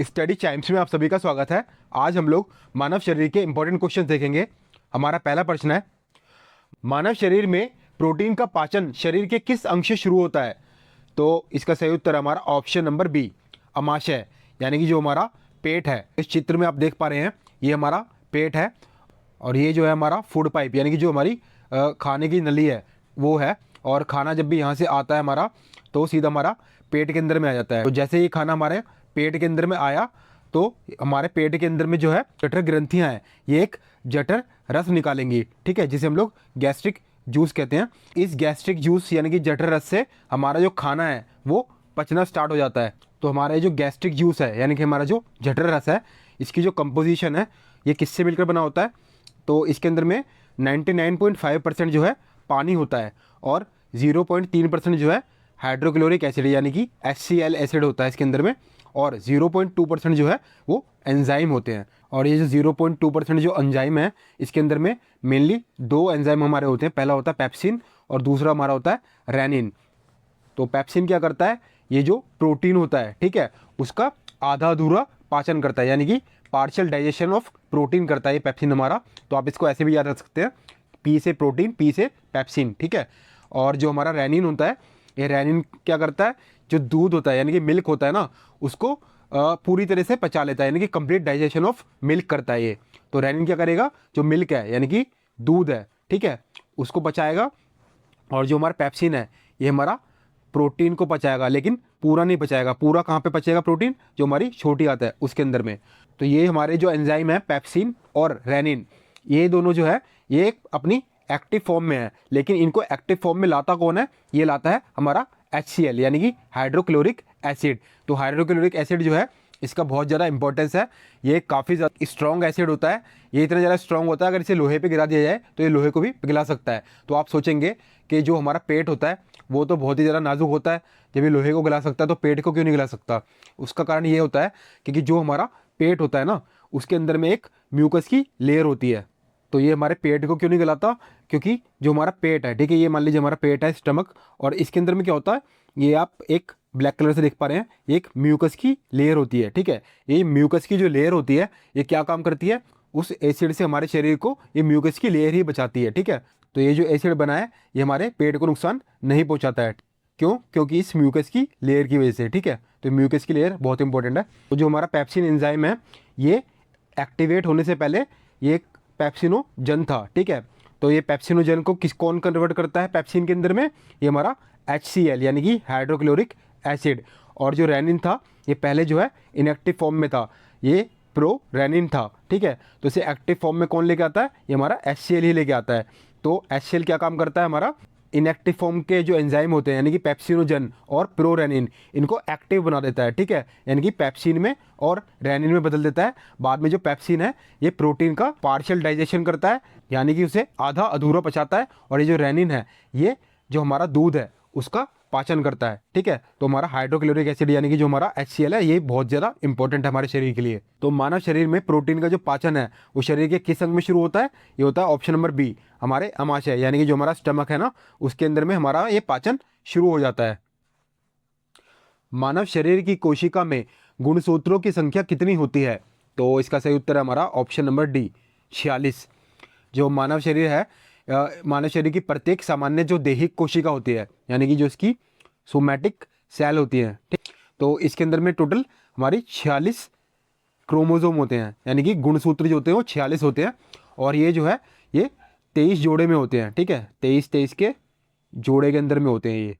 Study Chimes में आप सभी का स्वागत है। आज हम लोग मानव शरीर के इंपॉर्टेंट क्वेश्चन देखेंगे। हमारा पहला प्रश्न है, मानव शरीर में प्रोटीन का पाचन शरीर के किस अंग से शुरू होता है? तो इसका सही उत्तर हमारा ऑप्शन नंबर बी, अमाशय, यानी कि जो हमारा पेट है। इस चित्र में आप देख पा रहे हैं, ये हमारा पेट है और ये जो है हमारा फूड पाइप, यानी कि जो हमारी खाने की नली है वो है। और खाना जब भी यहाँ से आता है हमारा, तो सीधा हमारा पेट के अंदर में आ जाता है। तो जैसे ये खाना हमारे पेट के अंदर में आया, तो हमारे पेट के अंदर में जो है जठर ग्रंथियाँ हैं, ये एक जठर रस निकालेंगी, ठीक है, जिसे हम लोग गैस्ट्रिक जूस कहते हैं। इस गैस्ट्रिक जूस यानी कि जठर रस से हमारा जो खाना है वो पचना स्टार्ट हो जाता है। तो हमारा जो गैस्ट्रिक जूस है, यानी कि हमारा जो जठर रस है, इसकी जो कंपोजिशन है ये किससे मिलकर बना होता है? तो इसके अंदर में 99.5% जो है पानी होता है और 0.3% जो है हाइड्रोक्लोरिक एसिड यानी कि HCl एसिड होता है इसके अंदर में, और 0.2% जो है वो एंजाइम होते हैं। और ये जो 0.2% जो एंजाइम है, इसके अंदर में मेनली दो एंजाइम हमारे होते हैं। पहला होता है पेप्सिन और दूसरा हमारा होता है रेनिन। तो पेप्सिन क्या करता है, ये जो प्रोटीन होता है, ठीक है, उसका आधा अधूरा पाचन करता है, यानी कि पार्शियल डाइजेशन ऑफ प्रोटीन करता है ये पेप्सिन हमारा। तो आप इसको ऐसे भी याद रख सकते हैं, पी से प्रोटीन, पी से पेप्सिन, ठीक है। और जो हमारा रेनिन होता है, ये रेनिन क्या करता है, जो दूध होता है यानी कि मिल्क होता है ना, उसको पूरी तरह से पचा लेता है, यानी कि कंप्लीट डाइजेशन ऑफ मिल्क करता है ये। तो रेनिन क्या करेगा, जो मिल्क है यानी कि दूध है, ठीक है, उसको पचाएगा। और जो हमारा पेप्सिन है, ये हमारा प्रोटीन को पचाएगा, लेकिन पूरा नहीं पचाएगा। पूरा कहाँ पे पचेगा प्रोटीन? जो हमारी छोटी आंत है उसके अंदर में। तो ये हमारे जो एंजाइम है पेप्सिन और रेनिन, ये दोनों जो है ये अपनी एक्टिव फॉर्म में है, लेकिन इनको एक्टिव फॉर्म में लाता कौन है? ये लाता है हमारा HCl यानी कि हाइड्रोक्लोरिक एसिड। तो हाइड्रोक्लोरिक एसिड जो है इसका बहुत ज़्यादा इंपॉर्टेंस है। ये काफ़ी ज़्यादा स्ट्रॉन्ग एसिड होता है। ये इतना ज़्यादा स्ट्रॉन्ग होता है, अगर इसे लोहे पे गिरा दिया जाए तो ये लोहे को भी पिघला सकता है। तो आप सोचेंगे कि जो हमारा पेट होता है वो तो बहुत ही ज़्यादा नाजुक होता है, जब ये लोहे को गिला सकता है तो पेट को क्यों नहीं गिला सकता? उसका कारण ये होता है क्योंकि जो हमारा पेट होता है ना, उसके अंदर में एक म्यूकस की लेयर होती है। तो ये हमारे पेट को क्यों नहीं गलाता? क्योंकि जो हमारा पेट है, ठीक है, ये मान लीजिए हमारा पेट है, स्टमक, और इसके अंदर में क्या होता है, ये आप एक ब्लैक कलर से देख पा रहे हैं, ये एक म्यूकस की लेयर होती है, ठीक है। ये म्यूकस की जो लेयर होती है, ये क्या काम करती है? उस एसिड से हमारे शरीर को ये म्यूकस की लेयर ही बचाती है, ठीक है। तो ये जो एसिड बना है, ये हमारे पेट को नुकसान नहीं पहुंचाता है। क्यों? क्योंकि इस म्यूकस की लेयर की वजह से, ठीक है। तो म्यूकस की लेयर बहुत इंपॉर्टेंट है। तो जो हमारा पेप्सिन एंजाइम है, ये एक्टिवेट होने से पहले ये एक पेप्सिनोजन था, ठीक है। तो ये पेप्सिनोजन को कौन कन्वर्ट करता है पेप्सिन के अंदर में? ये हमारा HCl यानी कि हाइड्रोक्लोरिक एसिड। और जो रेनिन था, ये पहले जो है इनएक्टिव फॉर्म में था, ये प्रो रेनिन था, ठीक है। तो इसे एक्टिव फॉर्म में कौन लेके आता है? ये हमारा HCl ही लेके आता है। तो HCl क्या काम करता है? हमारा इनएक्टिव फॉर्म के जो एंजाइम होते हैं यानी कि पेप्सिनोजन और प्रोरेनिन, इनको एक्टिव बना देता है, ठीक है, यानी कि पेप्सिन में और रेनिन में बदल देता है। बाद में जो पेप्सिन है, ये प्रोटीन का पार्शियल डाइजेशन करता है, यानी कि उसे आधा अधूरा पचाता है। और ये जो रेनिन है, ये जो हमारा दूध है उसका पाचन करता है, ठीक है। तो हमारा हाइड्रोक्लोरिक एसिड यानी कि जो हमारा HCl है, ये बहुत ज़्यादा इंपॉर्टेंट है हमारे शरीर के लिए। तो मानव शरीर में प्रोटीन का जो पाचन है वो शरीर के किस अंग में शुरू होता है? ये होता है ऑप्शन नंबर बी, हमारे अमाशय, यानी कि जो हमारा स्टमक है ना, उसके अंदर में हमारा ये पाचन शुरू हो जाता है। मानव शरीर की कोशिका में गुणसूत्रों की संख्या कितनी होती है? तो इसका सही उत्तर है हमारा ऑप्शन नंबर डी, 46। जो मानव शरीर है, मानव शरीर की प्रत्येक सामान्य जो दैहिक कोशिका होती है, यानी कि जो इसकी सोमैटिक सेल होती है, ठीक, तो इसके अंदर में टोटल हमारी 46 क्रोमोसोम होते हैं, यानी कि गुणसूत्र जो होते हैं वो 46 होते हैं। और ये जो है ये 23 जोड़े में होते हैं, ठीक है, 23 के जोड़े के अंदर में होते हैं ये।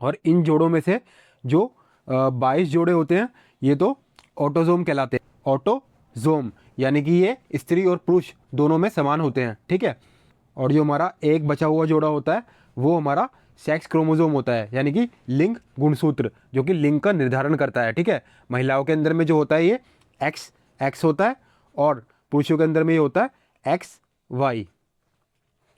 और इन जोड़ों में से जो 22 जोड़े होते हैं, ये तो ऑटोजोम कहलाते हैं। ऑटोजोम यानी कि ये स्त्री और पुरुष दोनों में समान होते हैं, ठीक है। और जो हमारा एक बचा हुआ जोड़ा होता है वो हमारा सेक्स क्रोमोसोम होता है, यानी कि लिंग गुणसूत्र, जो कि लिंग का निर्धारण करता है, ठीक है। महिलाओं के अंदर में जो होता है ये XX होता है और पुरुषों के अंदर में ये होता है XY।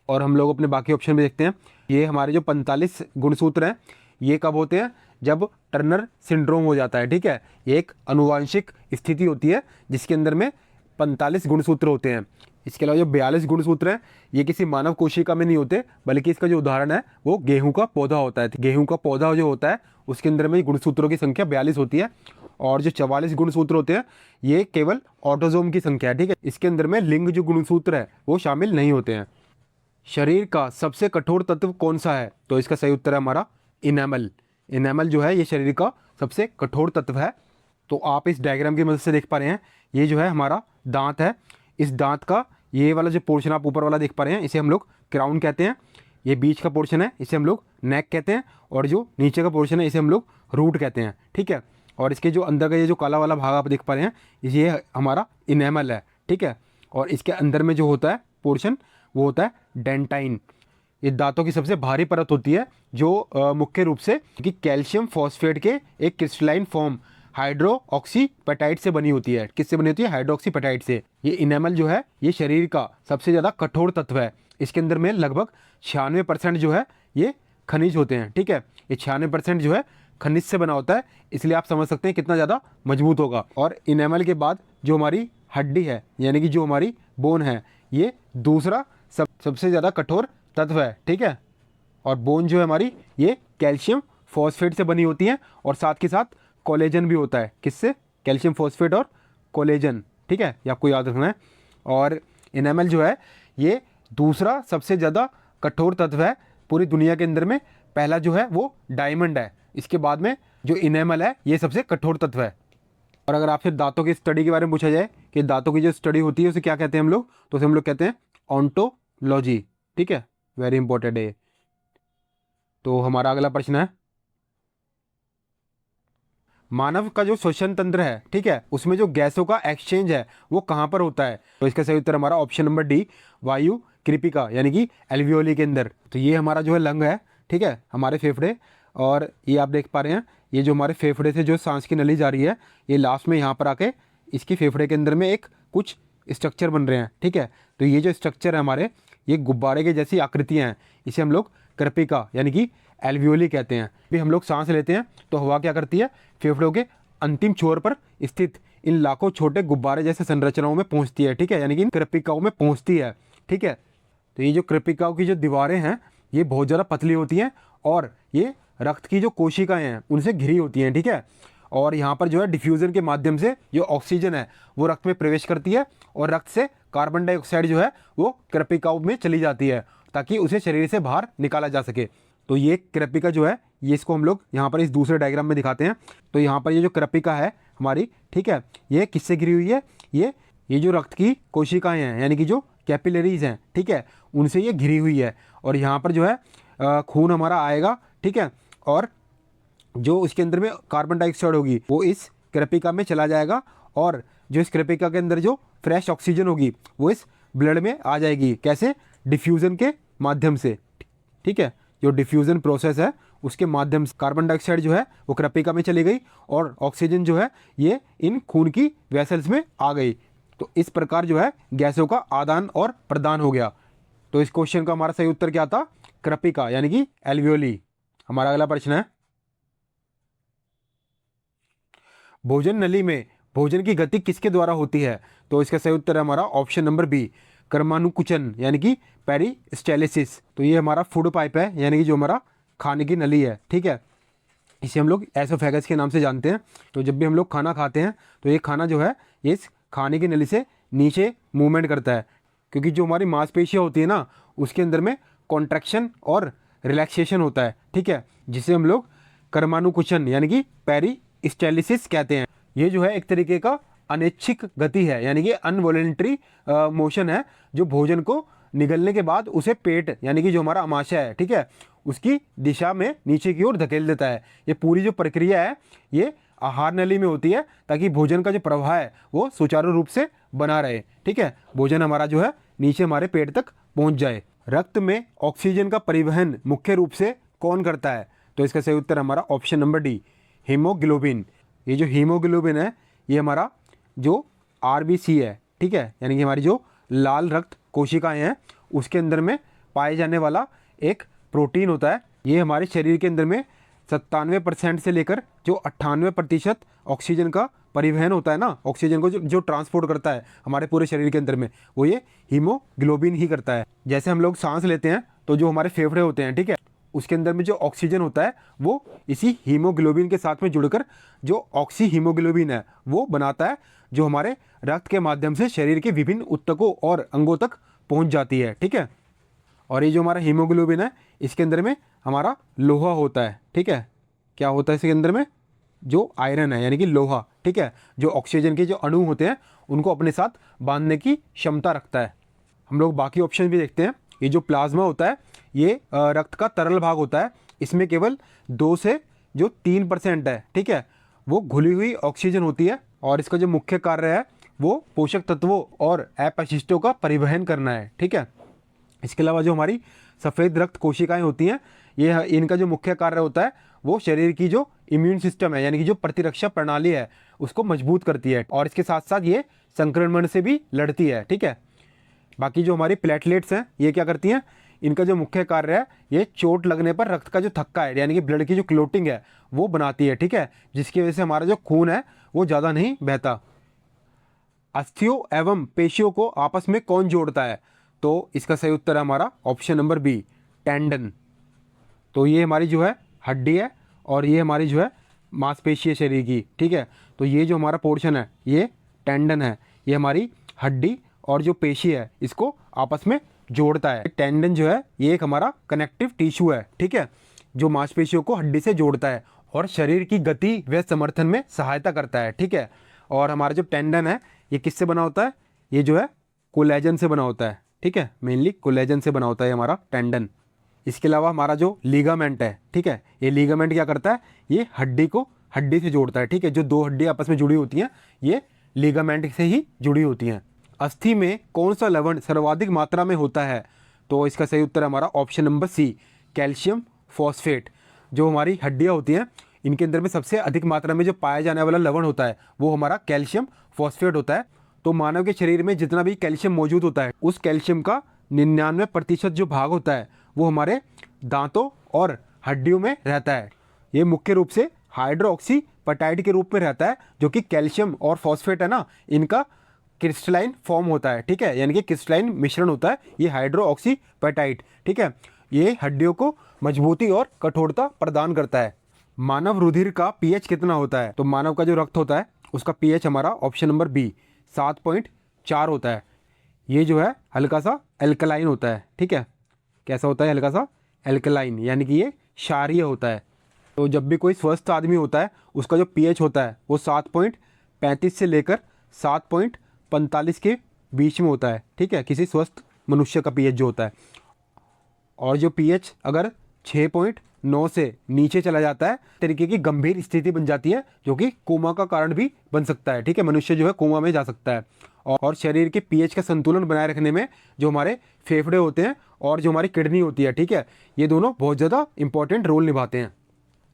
और हम लोग अपने बाकी ऑप्शन में देखते हैं, ये हमारे जो 45 गुणसूत्र हैं, ये कब होते हैं? जब टर्नर सिंड्रोम हो जाता है, ठीक है। ये एक अनुवांशिक स्थिति होती है जिसके अंदर में 45 गुणसूत्र होते हैं। इसके अलावा जो 42 गुणसूत्र हैं, ये किसी मानव कोशिका में नहीं होते, बल्कि इसका जो उदाहरण है वो गेहूं का पौधा होता है। गेहूं का पौधा जो होता है उसके अंदर में गुणसूत्रों की संख्या 42 होती है। और जो 44 गुणसूत्र होते हैं ये केवल ऑटोसोम की संख्या है, ठीक है। इसके अंदर में लिंग जो गुणसूत्र है वो शामिल नहीं होते हैं। शरीर का सबसे कठोर तत्व कौन सा है? तो इसका सही उत्तर है हमारा इनेमल। इनेमल जो है ये शरीर का सबसे कठोर तत्व है। तो आप इस डायग्राम की मदद से देख पा रहे हैं, ये जो है हमारा दांत है। इस दांत का ये वाला जो पोर्शन आप ऊपर वाला देख पा रहे हैं इसे हम लोग क्राउन कहते हैं। ये बीच का पोर्शन है इसे हम लोग नेक कहते हैं, और जो नीचे का पोर्शन है इसे हम लोग रूट कहते हैं, ठीक है। और इसके जो अंदर का ये जो काला वाला भाग आप देख पा रहे हैं ये हमारा इनेमल है, ठीक है। और इसके अंदर में जो होता है पोर्शन वो होता है डेंटाइन। ये दांतों की सबसे भारी परत होती है जो मुख्य रूप से कि कैल्शियम फॉस्फेट के एक क्रिस्टलाइन फॉर्म हाइड्रोक्सीपेटाइट से बनी होती है। किससे बनी होती है? हाइड्रोक्सीपेटाइट से। ये इनेमल जो है ये शरीर का सबसे ज़्यादा कठोर तत्व है। इसके अंदर में लगभग 96% जो है ये खनिज होते हैं, ठीक है। ये 96% जो है खनिज से बना होता है, इसलिए आप समझ सकते हैं कितना ज़्यादा मजबूत होगा। और इनेमल के बाद जो हमारी हड्डी है यानी कि जो हमारी बोन है ये दूसरा सबसे ज़्यादा कठोर तत्व है, ठीक है। और बोन जो है हमारी ये कैल्शियम फॉस्फेट से बनी होती है और साथ के साथ कोलेजन भी होता है। किससे? कैल्शियम फॉस्फेट और कोलेजन, ठीक है, ये आपको याद रखना है। और इनेमल जो है ये दूसरा सबसे ज़्यादा कठोर तत्व है पूरी दुनिया के अंदर में। पहला जो है वो डायमंड है, इसके बाद में जो इनेमल है ये सबसे कठोर तत्व है। और अगर आपसे दांतों की स्टडी के बारे में पूछा जाए कि दांतों की जो स्टडी होती है उसे क्या कहते हैं हम लोग, तो उसे हम लोग कहते हैं ऑन्टोलॉजी, ठीक है। वेरी इंपॉर्टेंट है ये। तो हमारा अगला प्रश्न है, मानव का जो श्वसन तंत्र है, ठीक है, उसमें जो गैसों का एक्सचेंज है वो कहाँ पर होता है? तो इसका सही उत्तर हमारा ऑप्शन नंबर डी, वायु कृपिका यानी कि एल्वियोली के अंदर। तो ये हमारा जो है लंग है, ठीक है, हमारे फेफड़े। और ये आप देख पा रहे हैं ये जो हमारे फेफड़े से जो सांस की नली जा रही है ये लास्ट में यहाँ पर आके इसकी फेफड़े के अंदर में एक कुछ स्ट्रक्चर बन रहे हैं, ठीक है। तो ये जो स्ट्रक्चर है हमारे ये गुब्बारे के जैसी आकृतियाँ हैं, इसे हम लोग कृपिका यानी कि एल्वियोली कहते हैं। भी हम लोग सांस लेते हैं तो हवा क्या करती है? फेफड़ों के अंतिम छोर पर स्थित इन लाखों छोटे गुब्बारे जैसे संरचनाओं में पहुंचती है, ठीक है, यानी कि इन कृपिकाओं में पहुंचती है, ठीक है। तो ये जो कृपिकाओं की जो दीवारें हैं ये बहुत ज़्यादा पतली होती हैं और ये रक्त की जो कोशिकाएं हैं उनसे घिरी होती हैं, ठीक है। और यहाँ पर जो है डिफ्यूज़न के माध्यम से जो ऑक्सीजन है वो रक्त में प्रवेश करती है और रक्त से कार्बन डाइऑक्साइड जो है वो कृपिकाओं में चली जाती है ताकि उसे शरीर से बाहर निकाला जा सके। तो ये कृपिका जो है ये इसको हम लोग यहाँ पर इस दूसरे डायग्राम में दिखाते हैं। तो यहाँ पर ये जो कृपिका है हमारी, ठीक है, ये किससे घिरी हुई है? ये जो रक्त की कोशिकाएं हैं यानी कि जो कैपिलरीज हैं, ठीक है, उनसे ये घिरी हुई है। और यहाँ पर जो है खून हमारा आएगा, ठीक है, और जो उसके अंदर में कार्बन डाइऑक्साइड होगी वो इस कृपिका में चला जाएगा और जो इस कृपिका के अंदर जो फ्रेश ऑक्सीजन होगी वो इस ब्लड में आ जाएगी। कैसे? डिफ्यूज़न के माध्यम से, ठीक है। जो डिफ्यूज़न प्रोसेस है उसके माध्यम से कार्बन डाइऑक्साइड जो है वो कृपिका में चली गई और ऑक्सीजन जो है ये इन खून की वेसल्स में आ गई। तो इस प्रकार जो है गैसों का आदान और प्रदान हो गया। तो इस क्वेश्चन का हमारा सही उत्तर क्या था? कृपिका यानी कि एल्वियोली। हमारा अगला प्रश्न है, भोजन नली में भोजन की गति किसके द्वारा होती है? तो इसका सही उत्तर है हमारा ऑप्शन नंबर बी, क्रमानुकुचन यानी कि पेरिस्टालिसिस। तो ये हमारा फूड पाइप है यानी कि जो हमारा खाने की नली है, ठीक है, इसे हम लोग एसोफेगस के नाम से जानते हैं। तो जब भी हम लोग खाना खाते हैं तो ये खाना जो है ये इस खाने की नली से नीचे मूवमेंट करता है, क्योंकि जो हमारी मांसपेशियाँ होती है ना उसके अंदर में कॉन्ट्रैक्शन और रिलैक्सेशन होता है, ठीक है, जिसे हम लोग कर्मानुकुचन यानी कि पेरिस्टालिसिस कहते हैं। ये जो है एक तरीके का अनैच्छिक गति है यानी कि अनवॉलेंट्री मोशन है जो भोजन को निगलने के बाद उसे पेट यानी कि जो हमारा आमाशय है, ठीक है, उसकी दिशा में नीचे की ओर धकेल देता है। ये पूरी जो प्रक्रिया है ये आहार नली में होती है ताकि भोजन का जो प्रवाह है वो सुचारू रूप से बना रहे, ठीक है, भोजन हमारा जो है नीचे हमारे पेट तक पहुंच जाए। रक्त में ऑक्सीजन का परिवहन मुख्य रूप से कौन करता है? तो इसका सही उत्तर हमारा ऑप्शन नंबर डी, हीमोग्लोबिन। ये जो हीमोग्लोबिन है ये हमारा जो आरबीसी है, ठीक है, यानी कि हमारी जो लाल रक्त कोशिकाएं हैं उसके अंदर में पाए जाने वाला एक प्रोटीन होता है। ये हमारे शरीर के अंदर में 97% से लेकर जो 98% ऑक्सीजन का परिवहन होता है ना, ऑक्सीजन को जो ट्रांसपोर्ट करता है हमारे पूरे शरीर के अंदर में वो ये हीमोग्लोबिन ही करता है। जैसे हम लोग सांस लेते हैं तो जो हमारे फेफड़े होते हैं, ठीक है, उसके अंदर में जो ऑक्सीजन होता है वो इसी हीमोग्लोबिन के साथ में जुड़कर जो ऑक्सी हीमोग्लोबिन है वो बनाता है, जो हमारे रक्त के माध्यम से शरीर के विभिन्न ऊतकों और अंगों तक पहुंच जाती है। ठीक है, और ये जो हमारा हीमोग्लोबिन है इसके अंदर में हमारा लोहा होता है। ठीक है, क्या होता है इसके अंदर में? जो आयरन है यानी कि लोहा। ठीक है, जो ऑक्सीजन के जो अणु होते हैं उनको अपने साथ बांधने की क्षमता रखता है। हम लोग बाकी ऑप्शन भी देखते हैं। ये जो प्लाज्मा होता है ये रक्त का तरल भाग होता है, इसमें केवल 2 से जो 3% है, ठीक है, वो घुली हुई ऑक्सीजन होती है, और इसका जो मुख्य कार्य है वो पोषक तत्वों और अपशिष्टों का परिवहन करना है। ठीक है, इसके अलावा जो हमारी सफ़ेद रक्त कोशिकाएं होती हैं ये इनका जो मुख्य कार्य होता है वो शरीर की जो इम्यून सिस्टम है यानी कि जो प्रतिरक्षा प्रणाली है उसको मजबूत करती है, और इसके साथ साथ ये संक्रमण से भी लड़ती है। ठीक है, बाकी जो हमारी प्लेटलेट्स हैं ये क्या करती हैं? इनका जो मुख्य कार्य है ये चोट लगने पर रक्त का जो थक्का है यानी कि ब्लड की जो क्लोटिंग है वो बनाती है। ठीक है, जिसकी वजह से हमारा जो खून है वो ज़्यादा नहीं बहता। अस्थियों एवं पेशियों को आपस में कौन जोड़ता है? तो इसका सही उत्तर है हमारा ऑप्शन नंबर बी, टेंडन। तो ये हमारी जो है हड्डी है और ये हमारी जो है मांसपेशी है शरीर की। ठीक है, तो ये जो हमारा पोर्शन है ये टेंडन है, ये हमारी हड्डी और जो पेशी है इसको आपस में जोड़ता है। टेंडन जो है ये एक हमारा कनेक्टिव टिश्यू है। ठीक है, जो मांसपेशियों को हड्डी से जोड़ता है और शरीर की गति व समर्थन में सहायता करता है। ठीक है, और हमारा जो टेंडन है ये किससे बना होता है? ये जो है कोलेजन से बना होता है। ठीक है, मेनली कोलेजन से बना होता है हमारा टेंडन। इसके अलावा हमारा जो लीगामेंट है, ठीक है, ये लीगामेंट क्या करता है? ये हड्डी को हड्डी से जोड़ता है। ठीक है, जो 2 हड्डी आपस में जुड़ी होती हैं ये लीगामेंट से ही जुड़ी होती हैं। अस्थि में कौन सा लवण सर्वाधिक मात्रा में होता है? तो इसका सही उत्तर है हमारा option number C, calcium phosphate. जो हमारी हड्डियाँ होती हैं इनके अंदर में सबसे अधिक मात्रा में जो पाया जाने वाला लवण होता है वो हमारा कैल्शियम फॉस्फेट होता है। तो मानव के शरीर में जितना भी कैल्शियम मौजूद होता है उस कैल्शियम का 99% जो भाग होता है वो हमारे दांतों और हड्डियों में रहता है। ये मुख्य रूप से हाइड्रोक्सीपेटाइड के रूप में रहता है, जो कि कैल्शियम और फॉस्फेट है ना इनका क्रिस्टलाइन फॉर्म होता है। ठीक है, यानी कि क्रिस्टलाइन मिश्रण होता है ये हाइड्रोक्सीपेटाइड। ठीक है, ये हड्डियों को मजबूती और कठोरता प्रदान करता है। मानव रुधिर का पीएच कितना होता है? तो मानव का जो रक्त होता है उसका पीएच हमारा ऑप्शन नंबर बी 7.4 होता है। ये जो है हल्का सा एल्कलाइन होता है। ठीक है, कैसा होता है? हल्का सा एल्कलाइन, यानी कि ये क्षारीय होता है। तो जब भी कोई स्वस्थ आदमी होता है उसका जो पीएच होता है वो 7.35 से लेकर 7.45 के बीच में होता है। ठीक है, किसी स्वस्थ मनुष्य का पीएच जो होता है, और जो पीएच अगर 6.9 से नीचे चला जाता है तरीके की गंभीर स्थिति बन जाती है जो कि कोमा का कारण भी बन सकता है। ठीक है, मनुष्य जो है कोमा में जा सकता है। और शरीर के पीएच का संतुलन बनाए रखने में जो हमारे फेफड़े होते हैं और जो हमारी किडनी होती है, ठीक है, ये दोनों बहुत ज़्यादा इंपॉर्टेंट रोल निभाते हैं।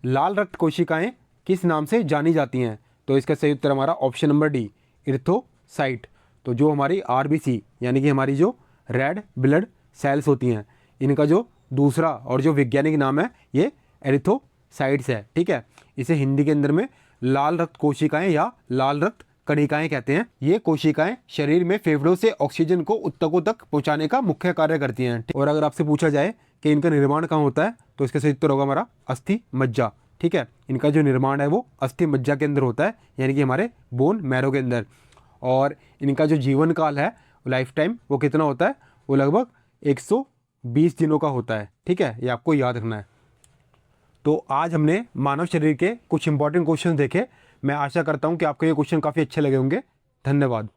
लाल रक्त कोशिकाएं किस नाम से जानी जाती हैं? तो इसका सही उत्तर हमारा ऑप्शन नंबर डी, इर्थोसाइट। तो जो हमारी आरबीसी यानी कि हमारी जो रेड ब्लड सेल्स होती हैं इनका जो दूसरा और जो वैज्ञानिक नाम है ये एरिथोसाइट्स है। ठीक है, इसे हिंदी के अंदर में लाल रक्त कोशिकाएं या लाल रक्त कणिकाएं कहते हैं। ये कोशिकाएं शरीर में फेफड़ों से ऑक्सीजन को ऊतकों तक पहुंचाने का मुख्य कार्य करती हैं। और अगर आपसे पूछा जाए कि इनका निर्माण कहाँ होता है तो इसका सही उत्तर होगा हमारा अस्थि मज्जा। ठीक है, इनका जो निर्माण है वो अस्थि मज्जा के अंदर होता है, यानी कि हमारे बोन मैरो के अंदर। और इनका जो जीवन काल है लाइफ टाइम वो कितना होता है? वो लगभग 120 दिनों का होता है। ठीक है, ये आपको याद रखना है। तो आज हमने मानव शरीर के कुछ इंपॉर्टेंट क्वेश्चन देखे। मैं आशा करता हूँ कि आपको ये क्वेश्चन काफ़ी अच्छे लगे होंगे। धन्यवाद।